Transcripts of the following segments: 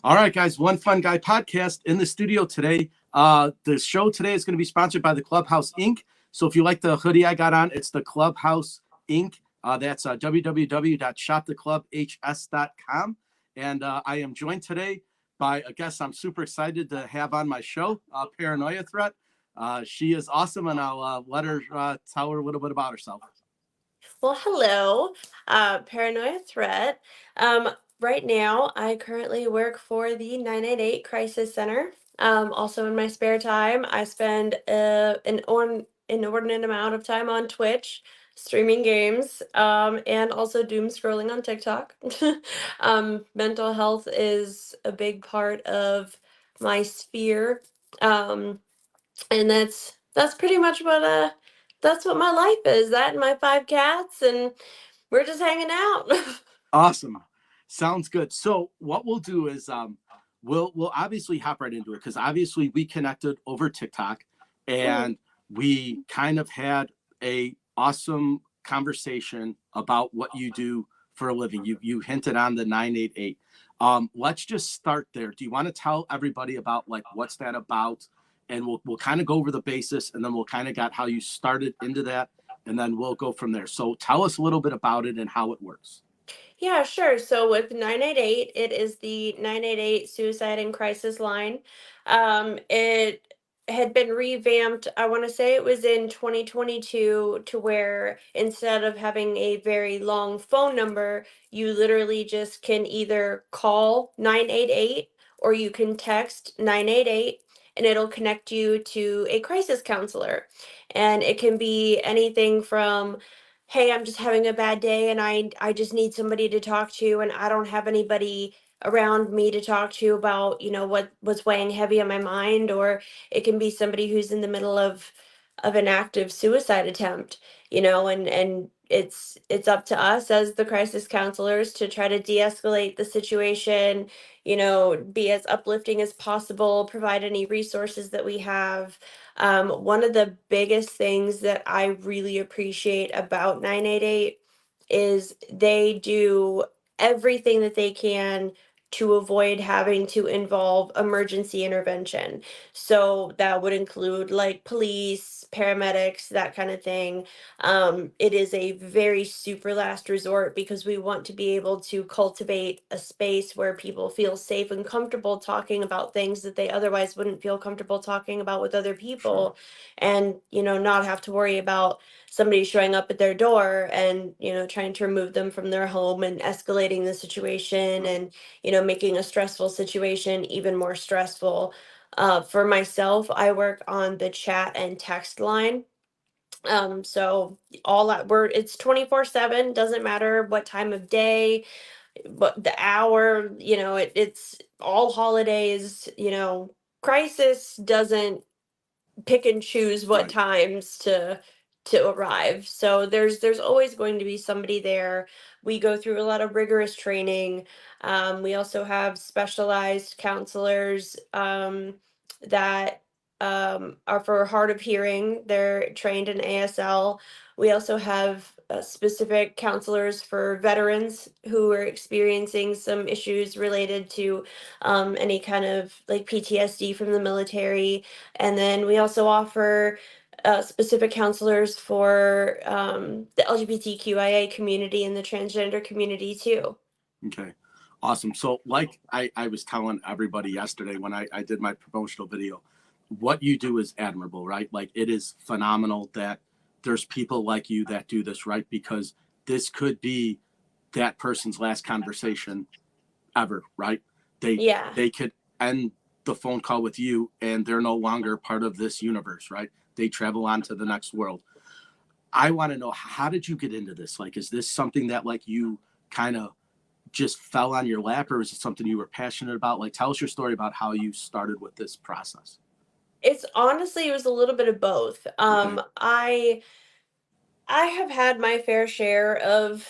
All right, guys, One Fun Guy podcast in the studio today. The show today is going to be sponsored by the Clubhouse Inc. So if you like the hoodie I got on, it's the Clubhouse Inc. That's www.shoptheclubhs.com. And I am joined today by a guest I'm super excited to have on my show, ParanoiaThreat. She is awesome, and I'll let her tell her a little bit about herself. Well, hello, Paranoia Threat. Right now, I currently work for the 988 Crisis Center. Also, in my spare time, I spend an inordinate amount of time on Twitch, streaming games, and also doom scrolling on TikTok. Mental health is a big part of my sphere. Um, and that's pretty much that's what my life is. That and my 5 cats, and we're just hanging out. Awesome. Sounds good. So what we'll do is we'll obviously hop right into it because obviously we connected over TikTok and we kind of had a awesome conversation about what you do for a living. You hinted on the 988. Let's just start there. Do you want to tell everybody about like what's that about? And we'll kind of go over the basis and then we'll kind of got how you started into that and then we'll go from there. So tell us a little bit about it and how it works. Yeah, sure. So with 988, it is the 988 suicide and crisis line. It had been revamped, I want to say it was in 2022, to where instead of having a very long phone number, you literally just can either call 988 or you can text 988 and it'll connect you to a crisis counselor. And it can be anything from, hey, I'm just having a bad day and I just need somebody to talk to, and I don't have anybody around me to talk to about, what's weighing heavy on my mind. Or it can be somebody who's in the middle of an active suicide attempt, and it's up to us as the crisis counselors to try to de-escalate the situation, be as uplifting as possible, provide any resources that we have. One of the biggest things that I really appreciate about 988 is they do everything that they can to avoid having to involve emergency intervention. So that would include like police, paramedics, that kind of thing. It is a very super last resort because we want to be able to cultivate a space where people feel safe and comfortable talking about things that they otherwise wouldn't feel comfortable talking about with other Sure. people, and not have to worry about somebody showing up at their door and trying to remove them from their home and escalating the situation, and making a stressful situation even more stressful. For myself, I work on the chat and text line. So all that we're it's 24/7, doesn't matter what time of day, but the hour, it's all holidays, crisis doesn't pick and choose what Right. times to arrive. So there's always going to be somebody there. We go through a lot of rigorous training. We also have specialized counselors that are for hard of hearing. They're trained in ASL. We also have specific counselors for veterans who are experiencing some issues related to any kind of like PTSD from the military. And then we also offer specific counselors for the LGBTQIA community and the transgender community too. Okay. Awesome. So, like I was telling everybody yesterday when I did my promotional video, what you do is admirable, right? Like, it is phenomenal that there's people like you that do this, right? Because this could be that person's last conversation ever, right? They Yeah. they could end the phone call with you and they're no longer part of this universe, right? They travel on to the next world. I want to know, how did you get into this? Like, is this something that like you kind of just fell on your lap, or is it something you were passionate about? Like, tell us your story about how you started with this process. It's honestly, it was a little bit of both. Okay. I have had my fair share of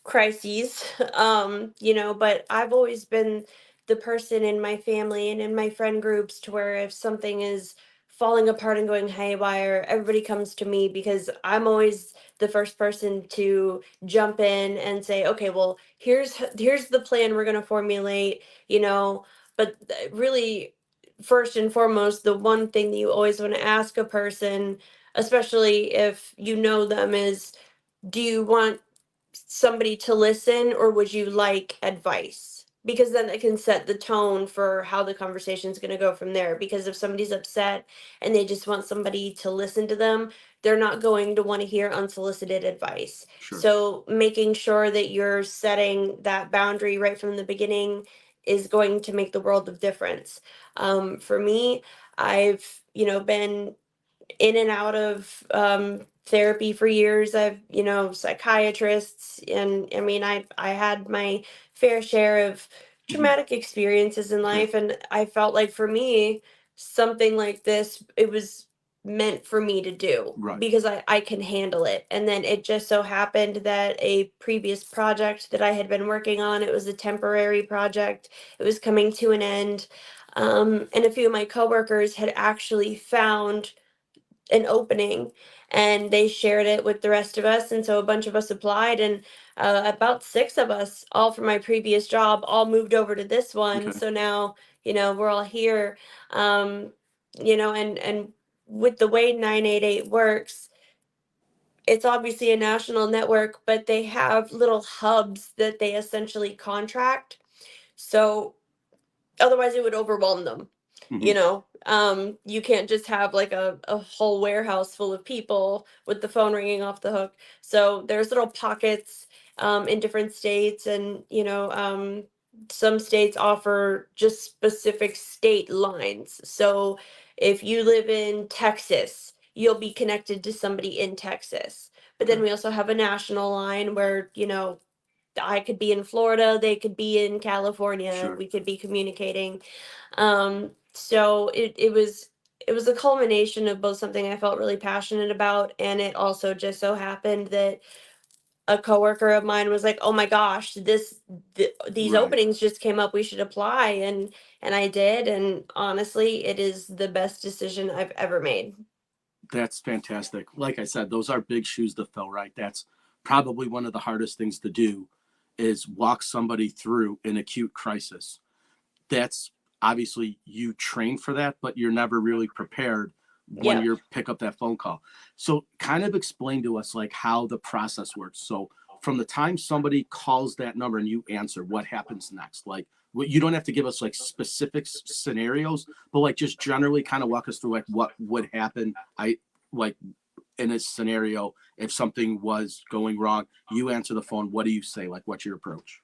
crises, but I've always been the person in my family and in my friend groups to where if something is falling apart and going haywire, everybody comes to me because I'm always the first person to jump in and say, okay, well, here's the plan we're going to formulate. But really, first and foremost, the one thing that you always want to ask a person, especially if you know them, is, do you want somebody to listen, or would you like advice? Because then it can set the tone for how the conversation is going to go from there. Because if somebody's upset and they just want somebody to listen to them, they're not going to want to hear unsolicited advice. Sure. So making sure that you're setting that boundary right from the beginning is going to make the world of difference. For me, I've, been in and out of therapy for years. I've, psychiatrists, and I mean, I had my fair share of Mhm. traumatic experiences in Okay. life, and I felt like for me, something like this, it was meant for me to do Right. because I can handle it. And then it just so happened that a previous project that I had been working on, it was a temporary project. It was coming to an end. And a few of my coworkers had actually found an opening, and they shared it with the rest of us, and so a bunch of us applied, and about six of us, all from my previous job, all moved over to this one. Okay. So now, we're all here. um and with the way 988 works, it's obviously a national network, but they have little hubs that they essentially contract. So otherwise it would overwhelm them. Hmm. You can't just have like a whole warehouse full of people with the phone ringing off the hook. So there's little pockets in different states, and some states offer just specific state lines. So if you live in Texas, you'll be connected to somebody in Texas. But then Okay. we also have a national line where, I could be in Florida, they could be in California, Sure. we could be communicating. So it was a culmination of both something I felt really passionate about, and it also just so happened that a coworker of mine was like, "Oh my gosh, these Right. openings just came up. We should apply." And I did, and honestly, it is the best decision I've ever made. That's fantastic. Like I said, those are big shoes to fill, right? That's probably one of the hardest things to do is walk somebody through an acute crisis. That's obviously you train for that, but you're never really prepared when Yep. you pick up that phone call. So kind of explain to us like how the process works. So from the time somebody calls that number and you answer, what happens next? Like what you don't have to give us like specific scenarios, but like just generally kind of walk us through like what would happen. I like in a scenario if something was going wrong, you answer the phone. What do you say? Like what's your approach?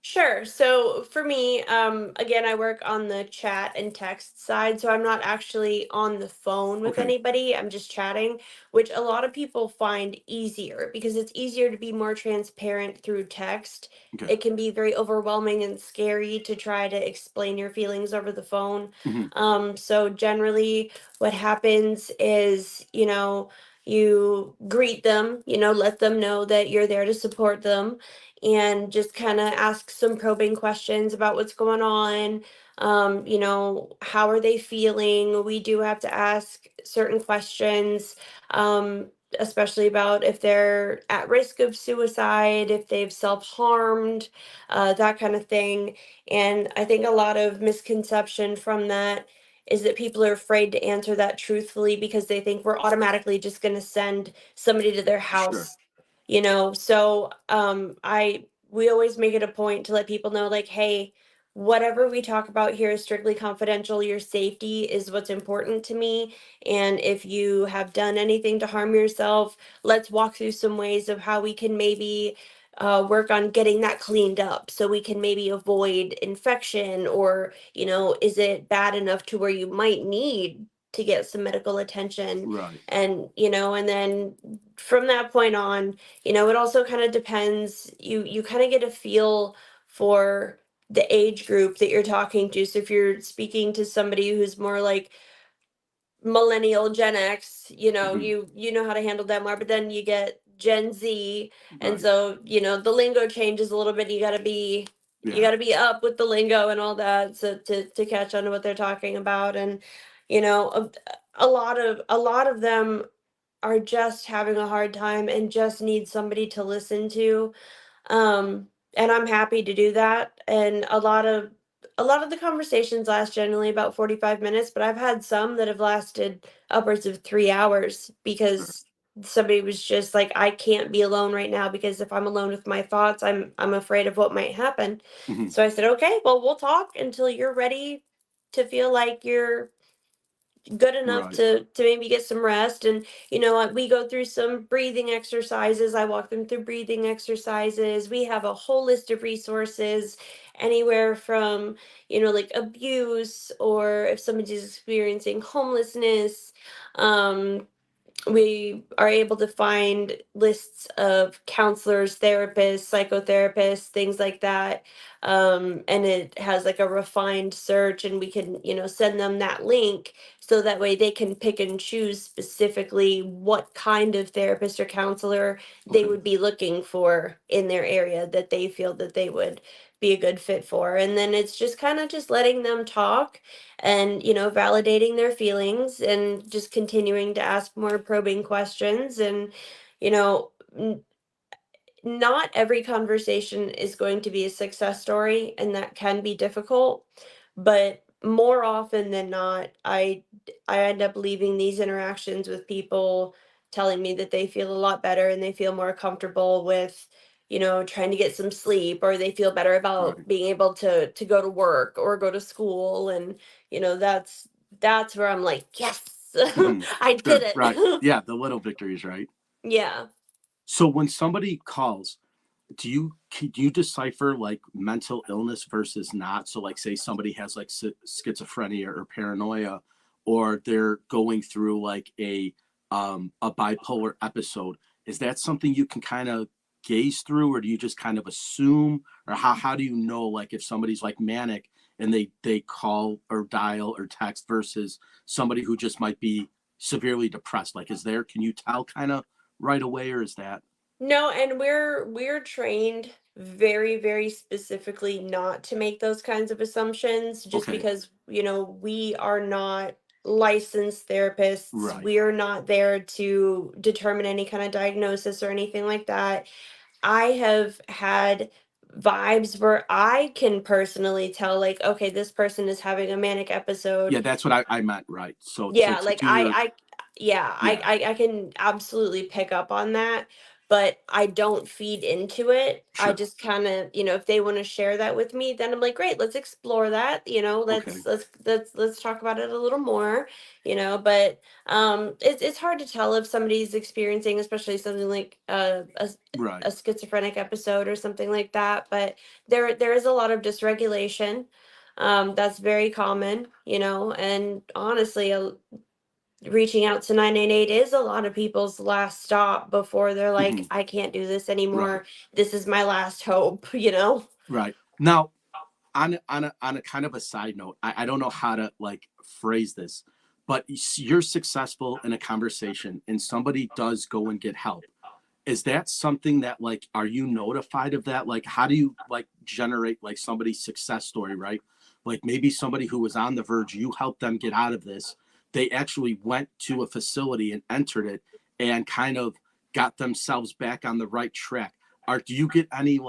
Sure. So for me, again, I work on the chat and text side, so I'm not actually on the phone with Okay. anybody. I'm just chatting, which a lot of people find easier because it's easier to be more transparent through text. Okay. It can be very overwhelming and scary to try to explain your feelings over the phone. Hmm. So generally, what happens is, you greet them, let them know that you're there to support them, and just kind of ask some probing questions about what's going on. How are they feeling? We do have to ask certain questions, um, especially about if they're at risk of suicide, if they've self harmed, that kind of thing. And I think a lot of misconception from that is that people are afraid to answer that truthfully because they think we're automatically just going to send somebody to their Sure. house. So I we always make it a point to let people know, like, hey, whatever we talk about here is strictly confidential. Your safety is what's important to me, and if you have done anything to harm yourself, let's walk through some ways of how we can maybe work on getting that cleaned up so we can maybe avoid infection, or is it bad enough to where you might need to get some medical attention. Right. And then from that point on, it also kind of depends. You kind of get a feel for the age group that you're talking to. So if you're speaking to somebody who's more like millennial Gen X, Hmm. you know how to handle that more. But then you get Gen Z, and Right. so the lingo changes a little bit. You Yeah. got to be up with the lingo and all that, so to catch on to what they're talking about. And a lot of them are just having a hard time and just need somebody to listen to. And I'm happy to do that. And a lot of the conversations last generally about 45 minutes, but I've had some that have lasted upwards of 3 hours Sure. because somebody was just like, I can't be alone right now because if I'm alone with my thoughts, I'm afraid of what might happen. Hmm. So I said, okay, well, we'll talk until you're ready to feel like you're good enough Right. to maybe get some rest. And we go through some breathing exercises. I walk them through breathing exercises. We have a whole list of resources, anywhere from like abuse, or if somebody's experiencing homelessness. We are able to find lists of counselors, therapists, psychotherapists, things like that. And it has like a refined search, and we can, send them that link so that way they can pick and choose specifically what kind of therapist or counselor they Okay. would be looking for in their area that they feel that they would be a good fit for. And then it's just kind of just letting them talk and validating their feelings and just continuing to ask more probing questions. And you know n- not every conversation is going to be a success story, and that can be difficult, but more often than not, I end up leaving these interactions with people telling me that they feel a lot better and they feel more comfortable with trying to get some sleep, or they feel better about Right. being able to go to work or go to school. And that's where I'm like, yes. Hmm. I did Sure. Right. it. Yeah. The little victories, right? Yeah. So when somebody calls, do you decipher like mental illness versus not? So like say somebody has like schizophrenia or paranoia, or they're going through like a bipolar episode. Is that something you can kind of gaze through, or do you just kind of assume, or how do you know like if somebody's like manic and they call or dial or text versus somebody who just might be severely depressed? Like is there, can you tell kind of right away, or is that No, and we're trained very, very specifically not to make those kinds of assumptions, just okay? because, we are not licensed therapists. Right. We are not there to determine any kind of diagnosis or anything like that. I have had vibes where I can personally tell, like, okay, this person is having a manic episode. Yeah, that's what I meant, right. So Yeah, to like do your yeah, yeah, I can absolutely pick up on that, but I don't feed into it. I sure. just kind of, if they want to share that with me, then I'm like, great, let's explore that. Okay. Let's talk about it a little more. But it's hard to tell if somebody's experiencing, especially something like Right. a schizophrenic episode or something like that. But there is a lot of dysregulation. That's very common, and honestly, reaching out to 988 is a lot of people's last stop before they're like, Mhm. I can't do this Right. anymore. This is my last hope. Right. Now, on a kind of a side note, I don't know how to like phrase this, but you're successful in a conversation and somebody does go and get help. Is that something that like are you notified of that? Like how do you like generate like somebody's success story, right? Like maybe somebody who was on the verge, you helped them get out of this. They actually went to a facility and entered it and kind of got themselves back on the right track. Or do you get any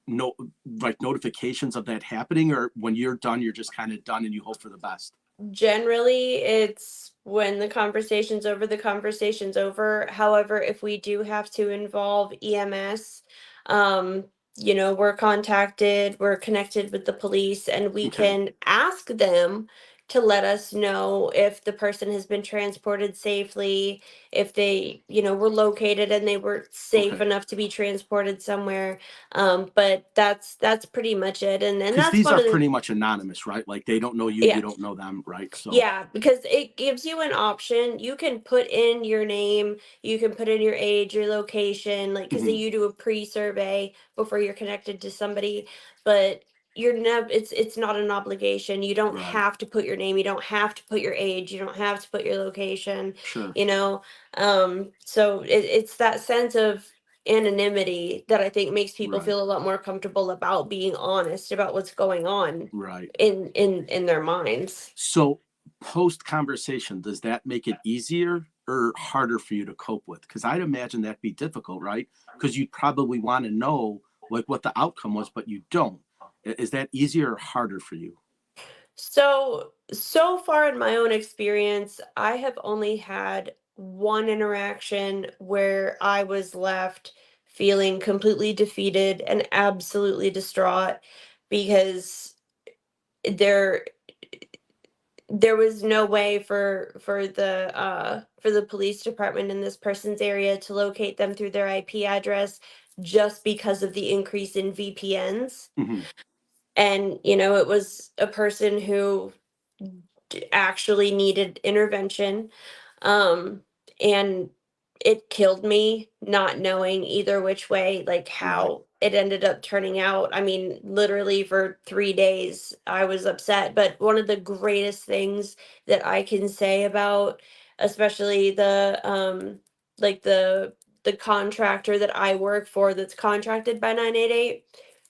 no like notifications of that happening, or when you're done you're just kind of done and you hope for the best? Generally, it's when the conversation's over. However, if we do have to involve EMS, um, we're connected with the police, and we Okay. can ask them to let us know if the person has been transported safely, if they, were located and they were safe Okay. enough to be transported somewhere. But that's pretty much it. And Because that's these one are of the pretty much anonymous, right? Like they don't know you, you yeah. don't know them, right? So Yeah, because it gives you an option. You can put in your name, you can put in your age, your location, like because mhm, you do a pre-survey before you're connected to somebody, but you're never it's not an obligation. You don't right. have to put your name, you don't have to put your age, you don't have to put your location, Sure. you know. So it's that sense of anonymity that I think makes people Right. feel a lot more comfortable about being honest about what's going on Right. in their minds. So post conversation, does that make it easier or harder for you to cope with? Because I'd imagine that'd be difficult, right? Because you'd probably want to know like what the outcome was, but you don't. Is that easier or harder for you? So far in my own experience, I have only had one interaction where I was left feeling completely defeated and absolutely distraught because there there was no way for the police department in this person's area to locate them through their IP address just because of the increase in VPNs. Hmm. And it was a person who actually needed intervention. Um, and it killed me not knowing either which way, like Right. how it ended up turning out. I mean, literally for 3 days, I was upset. But one of the greatest things that I can say about, especially like the contractor that I work for that's contracted by 988,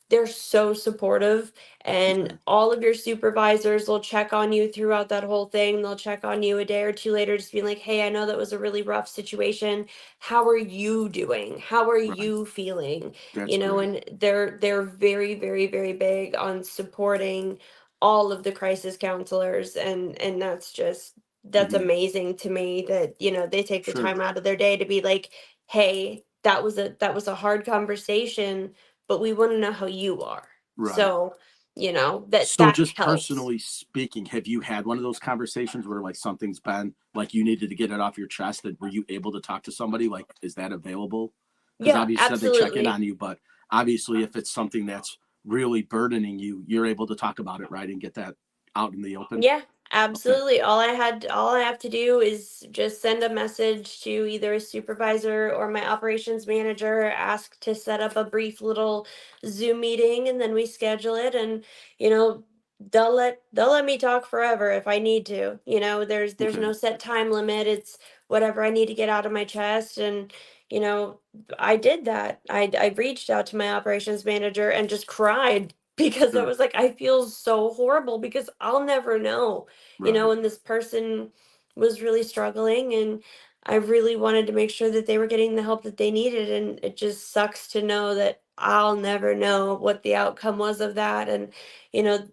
they're so supportive, and Okay. all of your supervisors will check on you throughout that whole thing. They'll check on you a day or two later, just being like, "Hey, I know that was a really rough situation. How are you doing? How are Right. you feeling?" That's great. And they're very, very, very big on supporting all of the crisis counselors, and that's Hmm. amazing to me that they take the Sure. time out of their day to be like, "Hey, that was a hard conversation, but we want to know how you are." Right. So, that So, that just helps. personally speaking, have you had one of those conversations where like something's been like you needed to get it off your chest, and were you able to talk to somebody? Like, is that available? Because Yeah, obviously you said they check in on absolutely. you, but obviously if it's something that's really burdening you, you're able to talk about it, right, and get that out in the open. Yeah, Okay. absolutely. All I have to do is just send a message to either a supervisor or my operations manager, ask to set up a brief little Zoom meeting, and then we schedule it. And you know they'll let me talk forever if I need to. There's Okay. no set time limit. It's whatever I need to get out of my chest. And you know I did that. I reached out to my operations manager and just cried because I Sure. was like, I feel so horrible because I'll never know, Right. and this person was really struggling, and I really wanted to make sure that they were getting the help that they needed. And it just sucks to know that I'll never know what the outcome was of that. And, you know,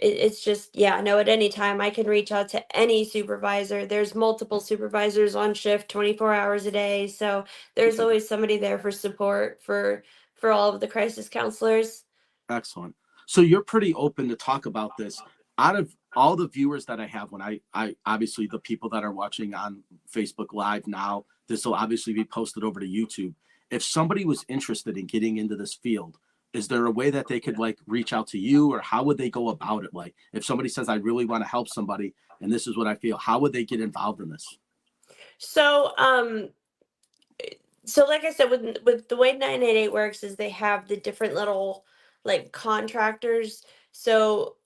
it's just, yeah, I know at any time I can reach out to any supervisor. There's multiple supervisors on shift 24 hours a day. So there's Okay. always somebody there for support for all of the crisis counselors. Excellent. So you're pretty open to talk about this. Out of all the viewers that I have, when I obviously the people that are watching on Facebook Live now, this will obviously be posted over to YouTube. If somebody was interested in getting into this field, is there a way that they could like reach out to you, or how would they go about it? Like if somebody says, I really want to help somebody and this is what I feel, how would they get involved in this? So, like I said, with the way 988 works is they have the different little like contractors. So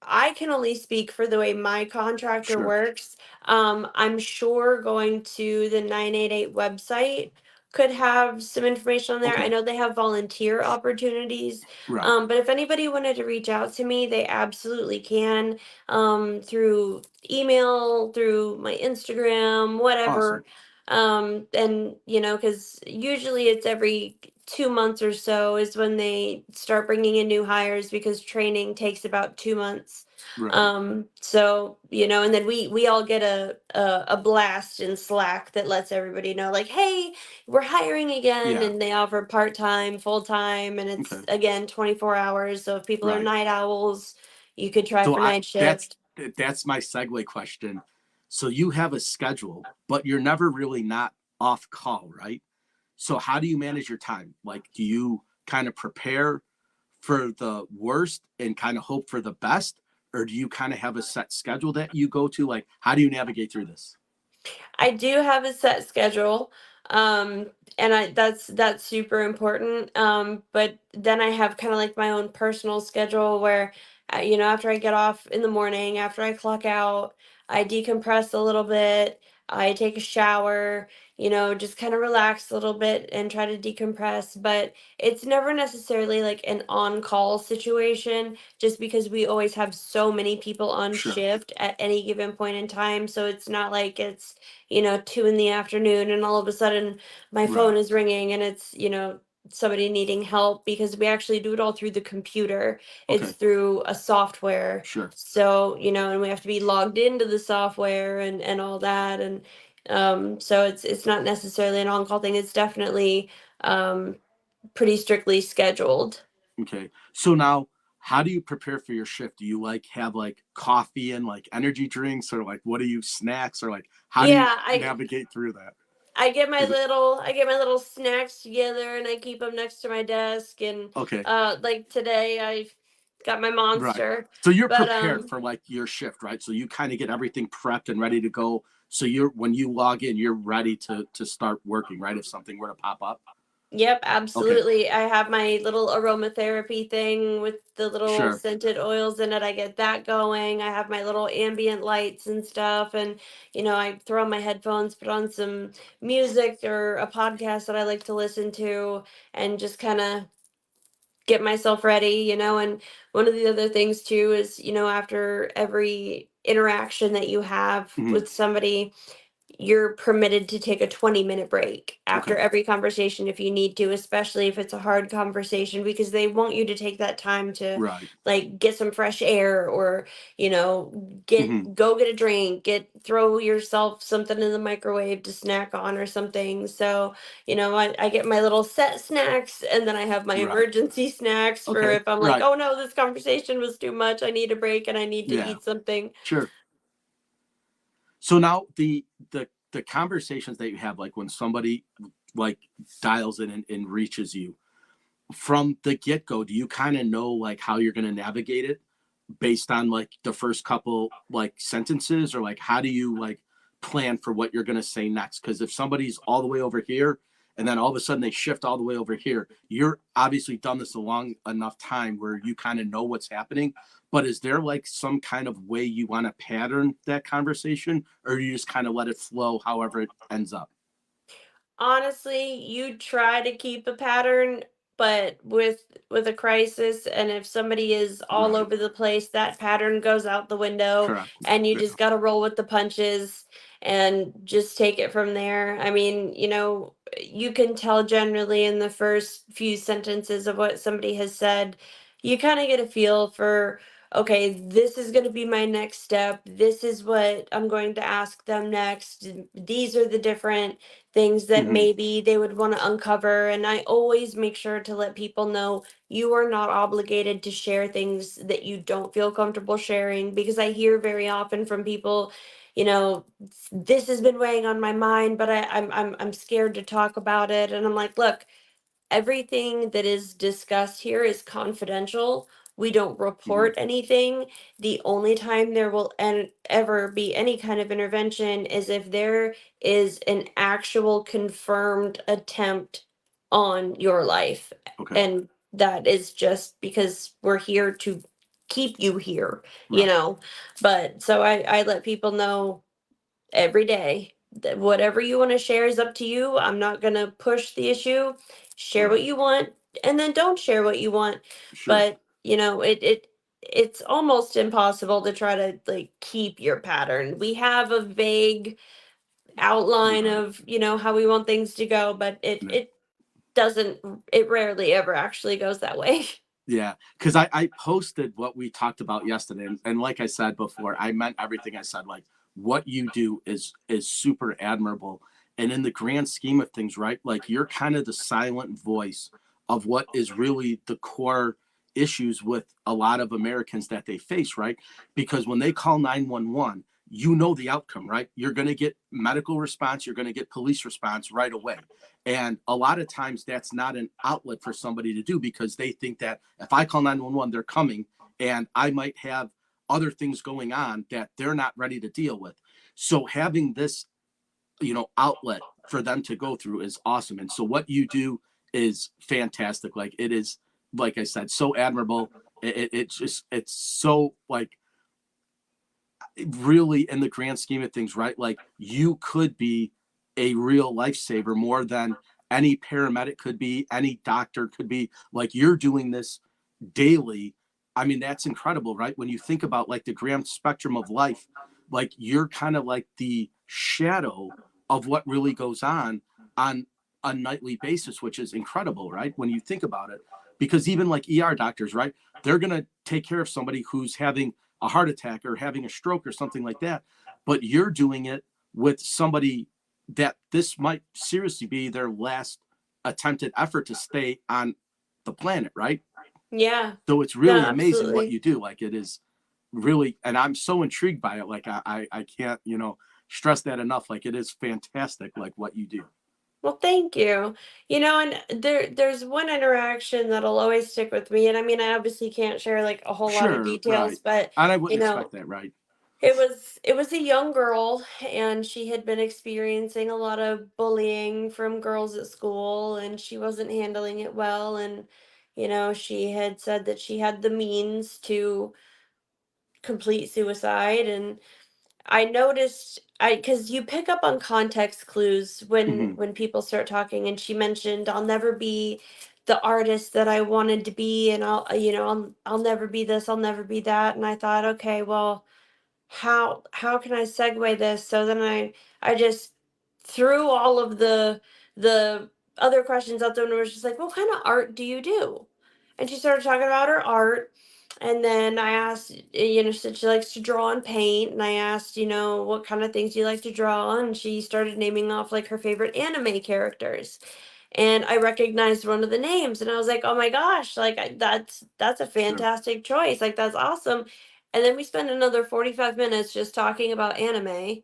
I can only speak for the way my contractor Sure. works. I'm sure going to the 988 website could have some information on there. I Okay. know they have volunteer opportunities. Right. But if anybody wanted to reach out to me, they absolutely can, through email, through my Instagram, whatever. Awesome. And because usually it's every 2 months or so is when they start bringing in new hires because training takes about 2 months. Right. So and then we all get a blast in Slack that lets everybody know, like, hey, we're hiring again, Yeah. and they offer part-time, full-time, and Okay. it's again 24 hours. So if people are Right. night owls, you could try So for I night shift. that's my segue question. So you have a schedule, but you're never really not off call, right? So how do you manage your time? Like, do you kind of prepare for the worst and kind of hope for the best, or do you kind of have a set schedule that you go to? Like, how do you navigate through this? I do have a set schedule. Um, and that's super important. But then I have kind of like my own personal schedule where, after I get off in the morning, after I clock out, I decompress a little bit. I take a shower, just kind of relax a little bit and try to decompress. But it's never necessarily like an on-call situation, just because we always have so many people on Sure. shift at any given point in time. So it's not like it's 2 in the afternoon and all of a sudden my phone Right. is ringing and it's somebody needing help, because we actually do it all through the computer. It's Okay. through a software. Sure. So, and we have to be logged into the software and all that. And so it's not necessarily an on-call thing. It's definitely um pretty strictly scheduled. Okay. So now, how do you prepare for your shift? Do you like have like coffee and like energy drinks, or like what do you snacks, or like how do you Yeah, navigate through that? Is it I get my little snacks together and I keep them next to my desk. And okay? like today I've got my Right. monster. So you're But prepared for like your shift, right? So you kind of get everything prepped and ready to go. So you're when you log in, you're ready to start working, right? If something were to pop up. yep, Okay. absolutely. I have my little aromatherapy thing with the little Sure. scented oils in it. I get that going. I have my little ambient lights and stuff. And, I throw on my headphones, put on some music or a podcast that I like to listen to, and just kind of get myself ready. And one of the other things too is, after every interaction that you have Mhm. with somebody, you're permitted to take a 20-minute break after Okay. every conversation if you need to, especially if it's a hard conversation, because they want you to take that time to Right. like get some fresh air, or Mhm. go get a drink, throw yourself something in the microwave to snack on or something. So I get my little set snacks, and then I have my Right. emergency snacks for Okay. if I'm like, Right. oh no, this conversation was too much, I need a break and I need to Yeah. eat something. Sure. So now the conversations that you have, like when somebody like dials in and reaches you from the get go, do you kind of know like how you're going to navigate it based on like the first couple like sentences, or like how do you like plan for what you're going to say next? Because if somebody's all the way over here and then all of a sudden they shift all the way over here, you're obviously done this a long enough time where you kind of know what's happening. But is there like some kind of way you want to pattern that conversation, or you just kind of let it flow however it ends up? Honestly, you try to keep a pattern, but with a crisis, and if somebody is all Right. over the place, that pattern goes out the window, Correct. and you Yeah. just got to roll with the punches and just take it from there. I mean, you can tell generally in the first few sentences of what somebody has said. You kind of get a feel for, okay, this is going to be my next step. This is what I'm going to ask them next. These are the different things that Hmm. maybe they would want to uncover. And I always make sure to let people know you are not obligated to share things that you don't feel comfortable sharing, because I hear very often from people, this has been weighing on my mind, but I'm scared to talk about it. And I'm like, look, everything that is discussed here is confidential. We don't Hmm. report anything. The only time there will ever be any kind of intervention is if there is an actual confirmed attempt on your life. Okay. And that is just because we're here to keep you here, you Right. know. But so I let people know every day that whatever you want to share is up to you. I'm not going to push the issue. Share what Right. you want, and then don't share what you want. Sure. But, it's almost impossible to try to like keep your pattern. We have a vague outline Right. of, how we want things to go, but it Yeah. it doesn't it rarely ever actually goes that way. Yeah, because I posted what we talked about yesterday, and like I said before, I meant everything I said. Like what you do is super admirable, and in the grand scheme of things, right? Like you're kind of the silent voice of what is really the core issues with a lot of Americans that they face, right? Because when they call 911, you know the outcome, right? You're going to get medical response, you're going to get police response right away. And a lot of times that's not an outlet for somebody to do because they think that if I call 911, they're coming and I might have other things going on that they're not ready to deal with. So having this, outlet for them to go through is awesome. And so what you do is fantastic. Like it is, like I said, so admirable. It's so like really in the grand scheme of things, right? Like you could be a real lifesaver more than any paramedic could be, any doctor could be. Like you're doing this daily. I mean, that's incredible, right? When you think about like the grand spectrum of life, like you're kind of like the shadow of what really goes on a nightly basis, which is incredible, right? When you think about it, because even like ER doctors, right? They're going to take care of somebody who's having a heart attack or having a stroke or something like that. But you're doing it with somebody that this might seriously be their last attempted effort to stay on the planet, right? Yeah. So it's No, really amazing what absolutely. you do. Like it is really, and I'm so intrigued by it. Like I can't, stress that enough. Like it is fantastic, like what you do. Well, thank you. And there's one interaction that'll always stick with me. And I mean, I obviously can't share like a whole lot of Sure, details, right. but And I you wouldn't expect know, that, right? it was a young girl, and she had been experiencing a lot of bullying from girls at school, and she wasn't handling it well. And she had said that she had the means to complete suicide. And I noticed, I because you pick up on context clues when Hmm. people start talking. And she mentioned, "I'll never be the artist that I wanted to be, and I'll never be this, I'll never be that." And I thought, okay, well, how can I segue this? So then I just threw all of the other questions out there, and was just like, "What kind of art do you do?" And she started talking about her art. And then I asked, she said she likes to draw and paint. And I asked, what kind of things do you like to draw? And she started naming off like her favorite anime characters. And I recognized one of the names, and I was like, "Oh my gosh, like that's a Sure. fantastic choice. Like that's awesome." And then we spent another 45 minutes just talking about anime.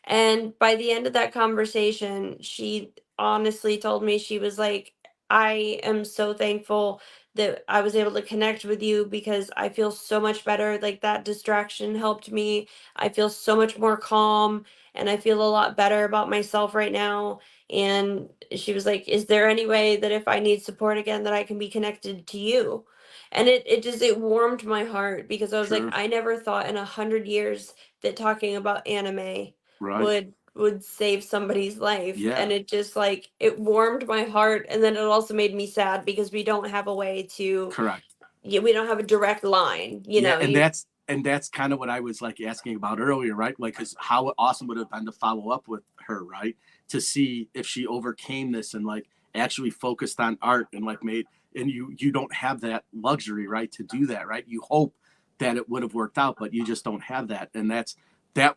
And by the end of that conversation, she honestly told me, she was like, "I am so thankful that I was able to connect with you, because I feel so much better. Like that distraction helped me. I feel so much more calm, and I feel a lot better about myself right now." And she was like, "Is there any way that if I need support again, that I can be connected to you?" And it warmed my heart, because I was like, Sure. I never thought in 100 years that talking about anime Right. would save somebody's life. Yeah. And it just like it warmed my heart. And then it also made me sad, because we don't have a way to, Correct. yeah, we don't have a direct line, Yeah, and you. that's kind of what I was like asking about earlier, right? Like, because how awesome would it have been to follow up with her, right? To see if she overcame this and like actually focused on art and like made, and you don't have that luxury, right? To do that, right? You hope that it would have worked out, but you just don't have that, and that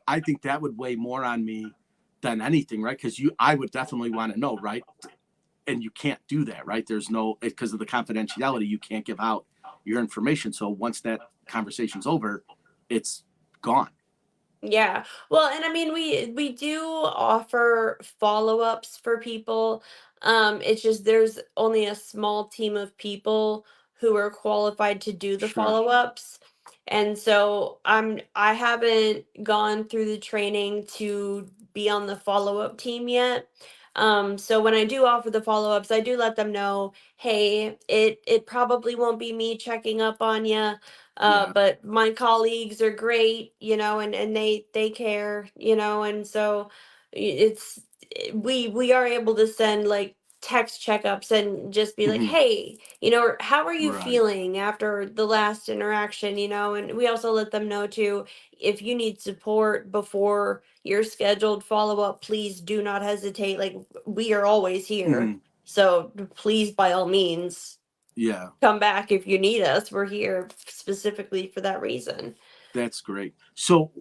I think that would weigh more on me than anything, right? Because I would definitely want to know, right? And you can't do that, right? There's no, because of the confidentiality, you can't give out your information. So once that conversation's over, it's gone. Yeah. Well, and I mean, we do offer follow-ups for people. It's just there's only a small team of people who are qualified to do the Sure. follow-ups. And so I haven't gone through the training to be on the follow-up team yet. So when I do offer the follow-ups, I do let them know, "Hey, it probably won't be me checking up on you, Yeah. but my colleagues are great, and they care, and so we are able to send like text checkups and just be like, Hmm. "Hey, or how are you Right. feeling after the last interaction?" And we also let them know too, if you need support before your scheduled follow-up, please do not hesitate. Like, we are always here. Hmm. So please, by all means, Yeah. come back if you need us. We're here specifically for that reason. That's great. So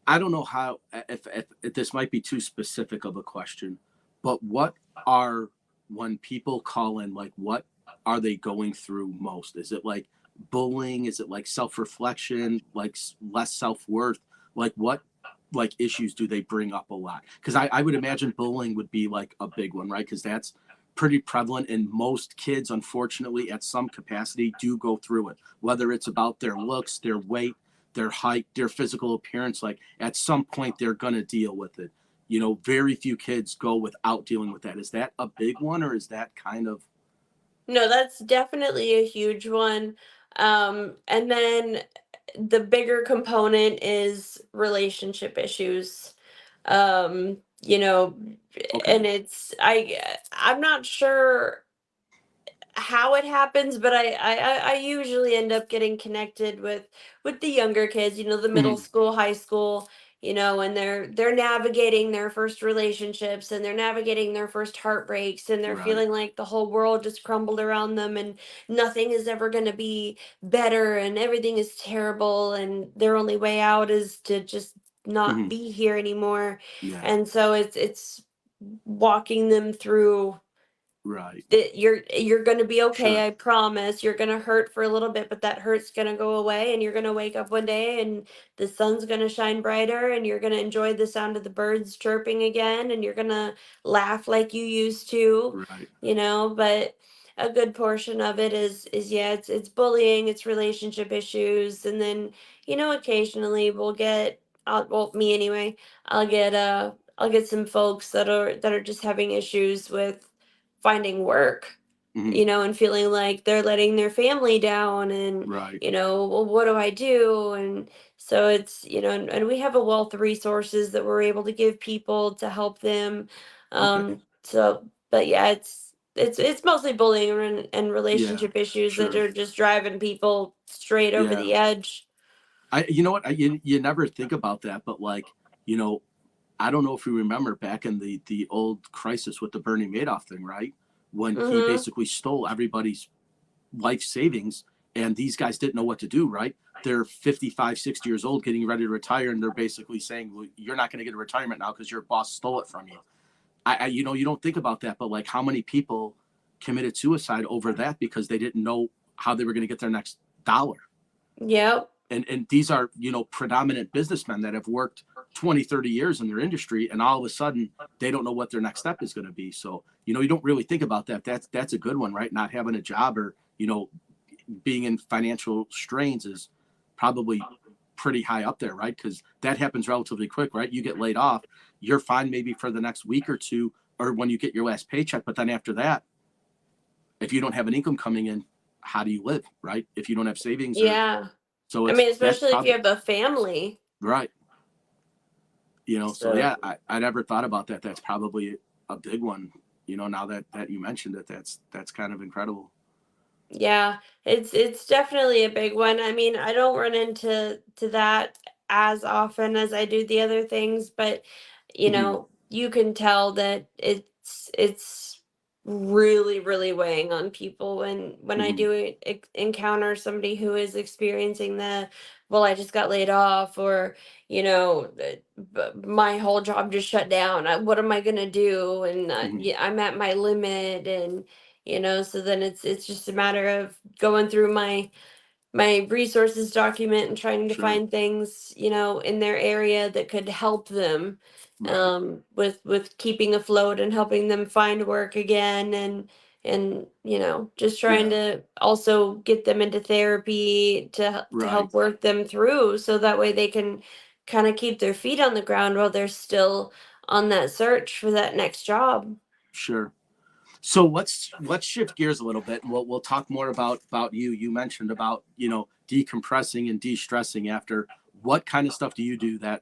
I don't know how, if this might be too specific of a question, but what are, when people call in, like what are they going through most? Is it like bullying? Is it like self-reflection, like less self-worth? Like what like issues do they bring up a lot? Because I would imagine bullying would be like a big one, right? Because that's pretty prevalent, and most kids, unfortunately, at some capacity do go through it, whether it's about their looks, their weight, their height, their physical appearance. Like at some point, they're going to deal with it. Very few kids go without dealing with that. Is that a big one, or is that kind of No, that's definitely a huge one. And then the bigger component is relationship issues. Um, you know, okay? and I'm not sure how it happens, but I usually end up getting connected with the younger kids, the middle Mhm. school, high school, and they're navigating their first relationships, and they're navigating their first heartbreaks, and they're Right. feeling like the whole world just crumbled around them, and nothing is ever going to be better, and everything is terrible, and their only way out is to just not Hmm. be here anymore. Yeah. And so it's walking them through Right. that you're going to be Sure. okay. I promise. You're going to hurt for a little bit, but that hurt's going to go away, and you're going to wake up one day and the sun's going to shine brighter, and you're going to enjoy the sound of the birds chirping again, and you're going to laugh like you used to, Right. but a good portion of it is yeah, it's bullying, it's relationship issues, and then occasionally we'll get well, me anyway, I'll get some folks that are just having issues with finding work, Hmm. and feeling like they're letting their family down, and Right. well, what do I do? And so it's, and we have a wealth of resources that we're able to give people to help them. Okay. So, but yeah, it's mostly bullying and Yeah. relationship issues that Sure. are just driving people straight over Yeah. the edge. You know what? You never think about that, but like, you know, I don't know if you remember back in the old crisis with the Bernie Madoff thing, right? When he Mm-hmm. basically stole everybody's life savings, and these guys didn't know what to do, right? They're 55, 60 years old, getting ready to retire, and they're basically saying, well, you're not going to get a retirement now because your boss stole it from you. You don't think about that, but like how many people committed suicide over that because they didn't know how they were going to get their next dollar. Yep. And these are, predominant businessmen that have worked 20, 30 years in their industry, and all of a sudden they don't know what their next step is going to be. So, you don't really think about that. That's a good one, right? Not having a job, or, being in financial strains is probably pretty high up there, right? Because that happens relatively quick, right? You get laid off, you're fine maybe for the next week or two, or when you get your last paycheck. But then after that, if you don't have an income coming in, how do you live, right? If you don't have savings, or Yeah. so I it's mean, that's especially if you probably have a family. right. So So yeah, I never thought about that. That's probably a big one. Now that you mentioned it, that's kind of incredible. yeah, it's definitely a big one. I mean, I don't run into that as often as I do the other things, but Hmm. you can tell that it's really, really weighing on people when I Hmm. do encounter somebody who is experiencing well, I just got laid off, or my whole job just shut down. What am I gonna do? And Hmm. yeah, I'm at my limit, and so then it's just a matter of going through my resources document and trying to Sure. find things in their area that could help them Right. with keeping afloat and helping them find work again, and just trying Yeah. to also get them into therapy to Right. help work them through, so that way they can kind of keep their feet on the ground while they're still on that search for that next job. Sure. So let's shift gears a little bit, and we'll talk more about you. You mentioned about decompressing and de-stressing after. What kind of stuff do you do that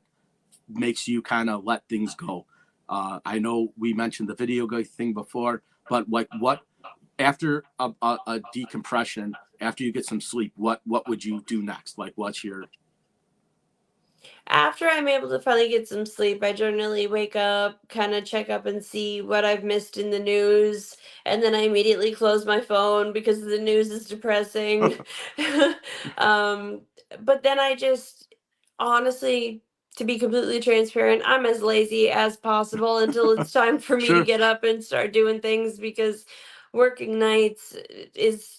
makes you kind of let things go? I know we mentioned the video game thing before, but like what after a decompression, after you get some sleep, what would you do next? Like what's your After I'm able to finally get some sleep, I generally wake up, kind of check up and see what I've missed in the news, and then I immediately close my phone because the news is depressing. um, but then I just, honestly, to be completely transparent, I'm as lazy as possible until it's time for me to sure, get up and start doing things, because working nights is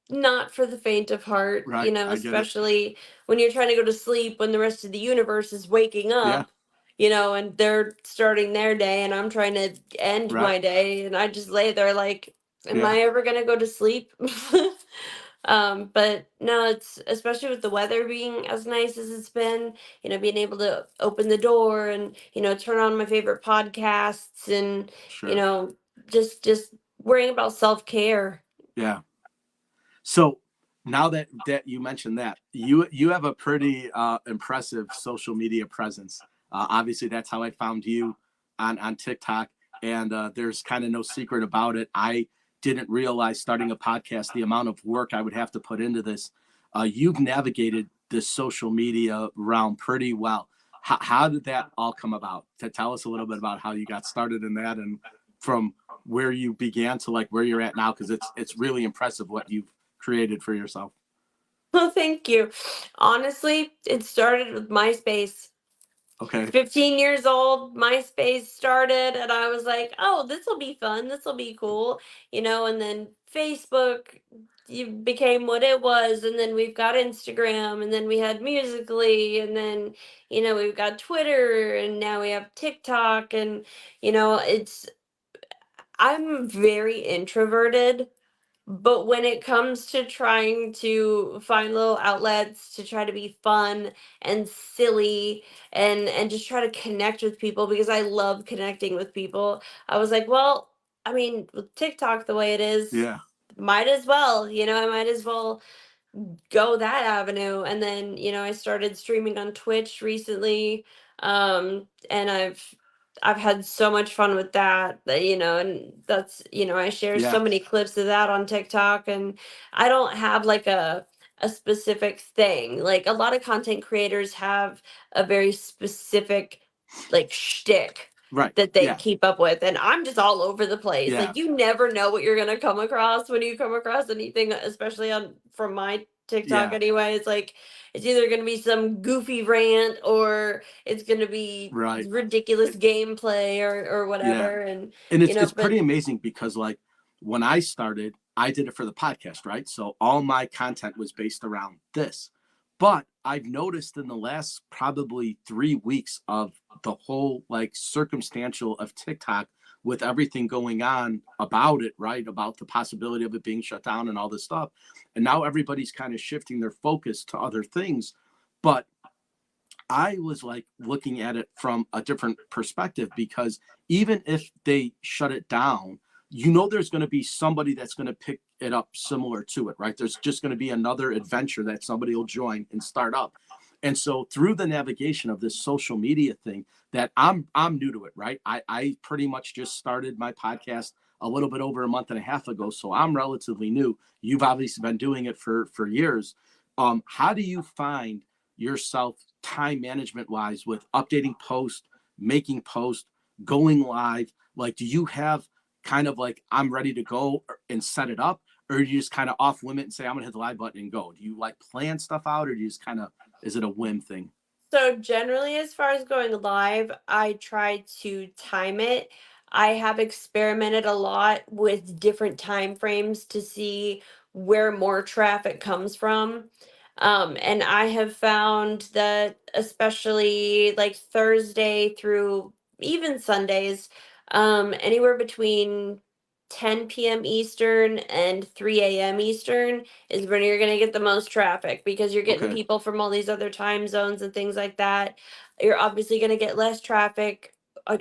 not for the faint of heart, right? I get it. especially when you're trying to go to sleep when the rest of the universe is waking Yeah, up, and they're starting their day, and I'm trying to end right. my day, and I just lay there like, am Yeah, I ever going to go to sleep? But no, it's especially with the weather being as nice as it's been, being able to open the door and, turn on my favorite podcasts, and, you sure. know, just worrying about self-care. Yeah. So now that you mentioned that, you have a pretty impressive social media presence. Obviously, that's how I found you on TikTok, and there's kind of no secret about it. I didn't realize starting a podcast the amount of work I would have to put into this. You've navigated this social media realm pretty well. how did that all come about? To tell us a little bit about how you got started in that, and from where you began to like where you're at now, because it's really impressive what you've created for yourself. Well, thank you. Honestly, it started with MySpace. Okay. 15 years old, MySpace started, and I was like, oh, this will be fun. This will be cool. And then Facebook became what it was. And then we've got Instagram, and then we had Musically, and then, we've got Twitter, and now we have TikTok. And, I'm very introverted. But when it comes to trying to find little outlets to try to be fun and silly and just try to connect with people, because I love connecting with people, I was like, well, I mean, with TikTok the way it is, Yeah. might as well, I might as well go that avenue. And then, I started streaming on Twitch recently. And I've had so much fun with that, and that's, I share so Yeah. many clips of that on TikTok. And I don't have like a specific thing. Like, a lot of content creators have a very specific like shtick Right. that they Yeah. keep up with, and I'm just all over the place. Yeah. Like, you never know what you're gonna come across when you come across anything, especially on from my TikTok Yeah. anyway. It's like it's either gonna be some goofy rant, or it's gonna be Right. ridiculous gameplay or Yeah. whatever. And And it's but pretty amazing because like when I started, I did it for the podcast, right? So all my content was based around this. But I've noticed in the last probably 3 weeks of the whole like circumstantial of TikTok, with everything going on about it, right? About the possibility of it being shut down and all this stuff. And now everybody's kind of shifting their focus to other things. But I was like looking at it from a different perspective, because even if they shut it down, there's going to be somebody that's going to pick it up similar to it, right? There's just going to be another adventure that somebody will join and start up. And so through the navigation of this social media thing, that I'm new to it, right? I pretty much just started my podcast a little bit over a month and a half ago, so I'm relatively new. You've obviously been doing it for years. How do you find yourself time management wise with updating posts, making posts, going live? Like, do you have kind of like, I'm ready to go and set it up, or do you just kind of off limit and say, I'm gonna hit the live button and go? Do you like plan stuff out, or do you just kind of, is it a whim thing? So generally, as far as going live, I try to time it. I have experimented a lot with different time frames to see where more traffic comes from. And I have found that, especially like Thursday through even Sundays, anywhere between 10 p.m. Eastern and 3 a.m. Eastern is when you're going to get the most traffic, because you're getting Okay. people from all these other time zones and things like that. You're obviously going to get less traffic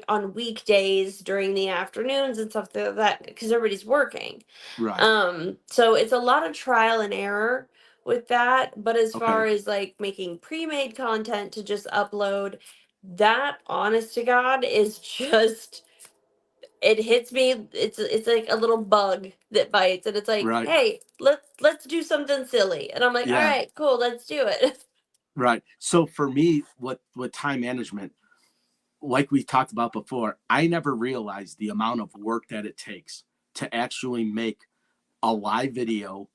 on weekdays during the afternoons and stuff like that, because everybody's working. Right. So it's a lot of trial and error with that. But as far Okay. as like making pre-made content to just upload, that honest to God is just, it hits me. It's like a little bug that bites, and it's like, Right. hey, let's do something silly. And I'm like, all Yeah. right, cool, let's do it. Right. So for me, with time management, like we talked about before, I never realized the amount of work that it takes to actually make a live video,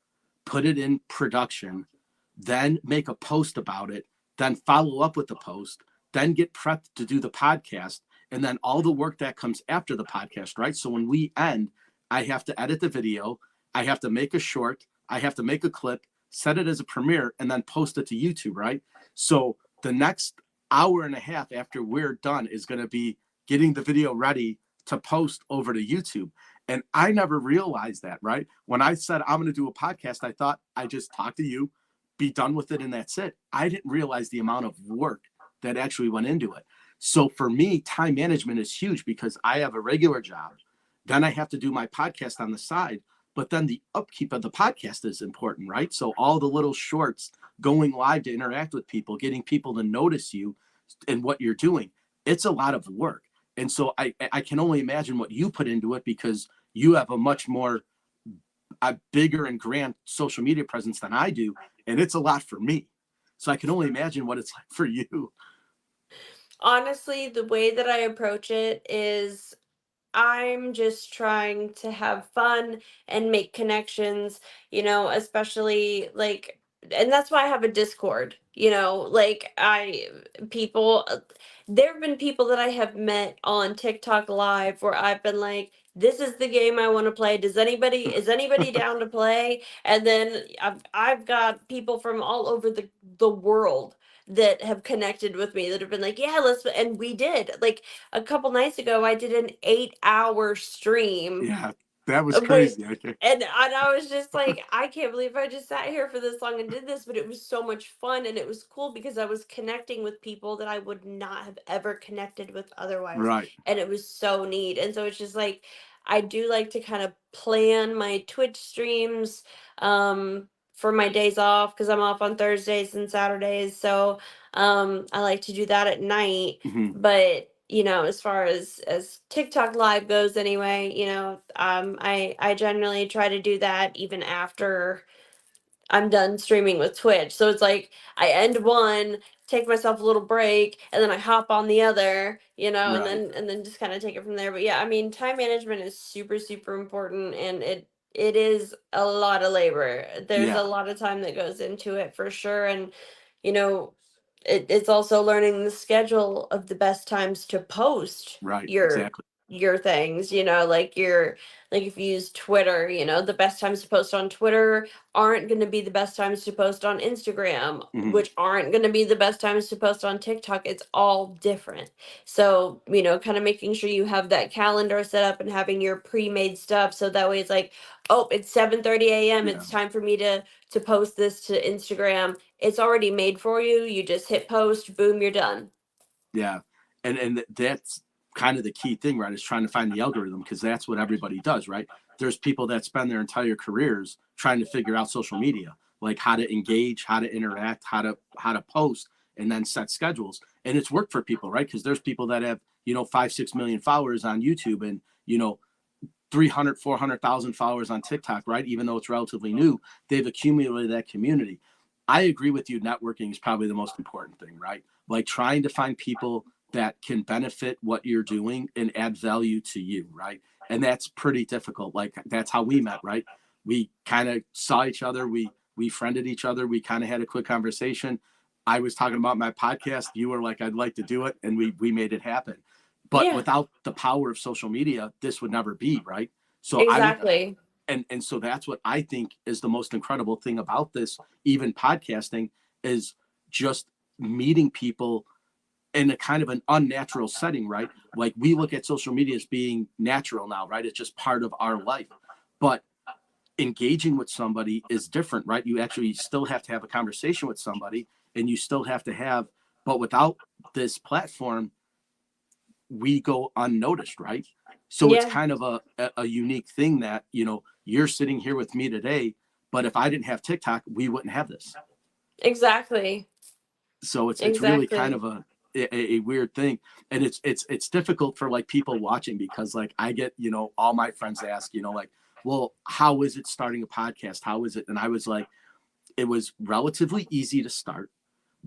put it in production, then make a post about it, then follow up with the post, then get prepped to do the podcast, and then all the work that comes after the podcast, right? So when we end, I have to edit the video, I have to make a short, I have to make a clip, set it as a premiere, and then post it to YouTube, right? So the next hour and a half after we're done is going to be getting the video ready to post over to YouTube. And I never realized that, right? When I said I'm going to do a podcast, I thought I just talk to you, be done with it, and that's it. I didn't realize the amount of work that actually went into it. So for me, time management is huge, because I have a regular job. Then I have to do my podcast on the side. But then the upkeep of the podcast is important, right? So all the little shorts, going live to interact with people, getting people to notice you and what you're doing, it's a lot of work. And so I can only imagine what you put into it, because you have a much more a bigger and grand social media presence than I do, and it's a lot for me. So I can only imagine what it's like for you. Honestly, the way that I approach it is I'm just trying to have fun and make connections, especially like, and that's why I have a Discord, like there have been people that I have met on TikTok live where I've been like, this is the game I want to play. Is anybody down to play? And then I've got people from all over the world that have connected with me that have been like, yeah, and we did. Like a couple nights ago, I did an 8-hour stream Yeah, that was with, crazy. Okay. and I was just like, I can't believe I just sat here for this long and did this, but it was so much fun and it was cool because I was connecting with people that I would not have ever connected with otherwise. Right. And it was so neat. And so it's just like, I do like to kind of plan my Twitch streams for my days off because I'm off on Thursdays and Saturdays. So I like to do that at night. Hmm. But as far as TikTok live goes anyway, I generally try to do that even after I'm done streaming with Twitch. So it's like I end one, take myself a little break, and then I hop on the other, and Right. then just kind of take it from there. But yeah, I mean, time management is super super important, and it is a lot of labor. There's a Yeah. lot of time that goes into it for sure, and you know, it's also learning the schedule of the best times to post Right. your Exactly. things, like if you use Twitter, the best times to post on Twitter aren't going to be the best times to post on Instagram, Hmm. which aren't going to be the best times to post on TikTok. It's all different. So, kind of making sure you have that calendar set up and having your pre-made stuff so that way it's like, oh, it's 7:30 a.m. Yeah. It's time for me to post this to Instagram. It's already made for you. You just hit post, boom, you're done. Yeah. And that's kind of the key thing, right? Is trying to find the algorithm because that's what everybody does, right? There's people that spend their entire careers trying to figure out social media, like how to engage, how to interact, how to post, and then set schedules. And it's worked for people, right? Because there's people that have 5-6 million followers on YouTube and 300, 400,000 followers on TikTok, right? Even though it's relatively new, they've accumulated that community. I agree with you. Networking is probably the most important thing, right? Like trying to find people that can benefit what you're doing and add value to you, right? And that's pretty difficult. Like that's how we met, right? We kind of saw each other. We friended each other. We kind of had a quick conversation. I was talking about my podcast. You were like, I'd like to do it, and we made it happen. But Yeah, without the power of social media, this would never be, right? So I would, exactly. and so that's what I think is the most incredible thing about this, even podcasting, is just meeting people in a kind of an unnatural setting, right? Like we look at social media as being natural now, right? It's just part of our life. But engaging with somebody is different, right? You actually still have to have a conversation with somebody and you still have to have, but without this platform, we go unnoticed, right? So it's Yeah, kind of a unique thing that, you're sitting here with me today, but if I didn't have TikTok, we wouldn't have this. exactly. So it's really kind Exactly. of a weird thing. And it's difficult for like people watching because like I get, all my friends ask, like, well, how is it starting a podcast? How is it? And I was like, it was relatively easy to start,